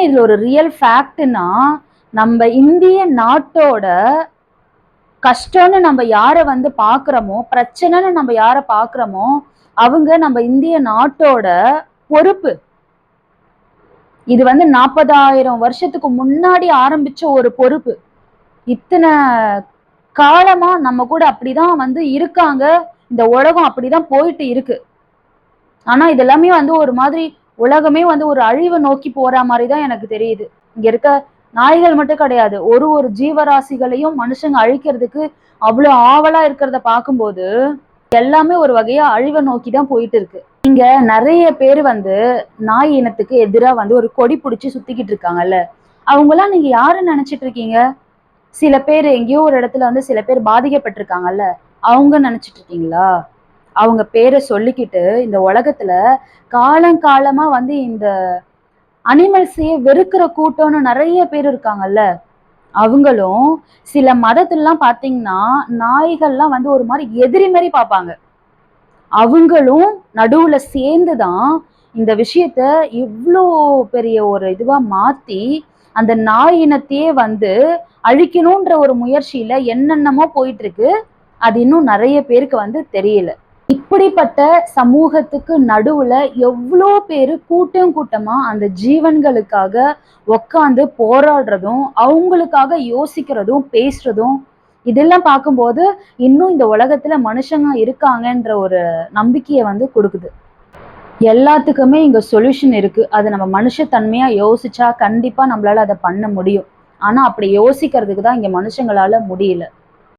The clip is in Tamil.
இதுல ஒரு ரியல் ஃபேக்ட்னா, நம்ம இந்திய நாட்டோட கஷ்டம்னு நம்ம யாரை வந்து பாக்குறோமோ, பிரச்சனைன்னு நம்ம யாரை பாக்குறோமோ, அவங்க நம்ம இந்திய நாட்டோட பொறுப்பு. இது வந்து 40,000 வருஷத்துக்கு முன்னாடி ஆரம்பிச்ச ஒரு பொறுப்பு. இத்தனை காலமா நம்ம கூட அப்படிதான் வந்து இருக்காங்க. இந்த உலகம் அப்படிதான் போயிட்டு இருக்கு. ஆனா இது எல்லாமே வந்து ஒரு மாதிரி உலகமே வந்து ஒரு அழிவை நோக்கி போற மாதிரிதான் எனக்கு தெரியுது. இங்க இருக்க நாய்கள் மட்டும் கிடையாது, ஒரு ஒரு ஜீவராசிகளையும் மனுஷங்க அழிக்கிறதுக்கு அவ்வளவு ஆவலா இருக்கிறத பார்க்கும்போது எல்லாமே ஒரு வகையா அழிவை நோக்கி தான் போயிட்டு இருக்கு. இங்க நிறைய பேர் வந்து நாய் இனத்துக்கு எதிராக வந்து ஒரு கொடி பிடிச்சி சுத்திக்கிட்டு இருக்காங்கல்ல, அவங்கெல்லாம் நீங்க யாருன்னு நினைச்சிட்டு இருக்கீங்க? சில பேர் எங்கேயோ ஒரு இடத்துல வந்து சில பேர் பாதிக்கப்பட்டிருக்காங்கல்ல, அவங்க நினைச்சிட்டு இருக்கீங்களா? அவங்க பேரை சொல்லிக்கிட்டு இந்த உலகத்துல காலங்காலமா வந்து இந்த அனிமல்ஸையே வெறுக்கிற கூட்டம்னு நிறைய பேர் இருக்காங்கல்ல, அவங்களும் சில மதத்துலாம் பாத்தீங்கன்னா நாய்கள்லாம் வந்து ஒரு மாதிரி எதிரி மாதிரி பார்ப்பாங்க. அவங்களும் நடுவுல சேர்ந்துதான் இந்த விஷயத்த இவ்வளோ பெரிய ஒரு இதுவா மாத்தி அந்த நாய் இனத்தையே வந்து அழிக்கணும்ன்ற ஒரு முயற்சியில என்னென்னமோ போயிட்டு இருக்கு. அது இன்னும் நிறைய பேருக்கு வந்து தெரியல. இப்படிப்பட்ட சமூகத்துக்கு நடுவுல எவ்வளோ பேரு கூட்டம் கூட்டமா அந்த ஜீவன்களுக்காக உக்காந்து போராடுறதும், அவங்களுக்காக யோசிக்கிறதும், பேசுறதும், இதெல்லாம் பார்க்கும்போது இன்னும் இந்த உலகத்துல மனுஷங்க இருக்காங்கன்ற ஒரு நம்பிக்கையை வந்து கொடுக்குது. எல்லாத்துக்குமே இங்க சொல்யூஷன் இருக்கு. அது நம்ம மனுஷத்தன்மையா யோசிச்சா கண்டிப்பா நம்மளால அதை பண்ண முடியும். ஆனா அப்படி யோசிக்கிறதுக்கு தான் இங்க மனுஷங்களால முடியல.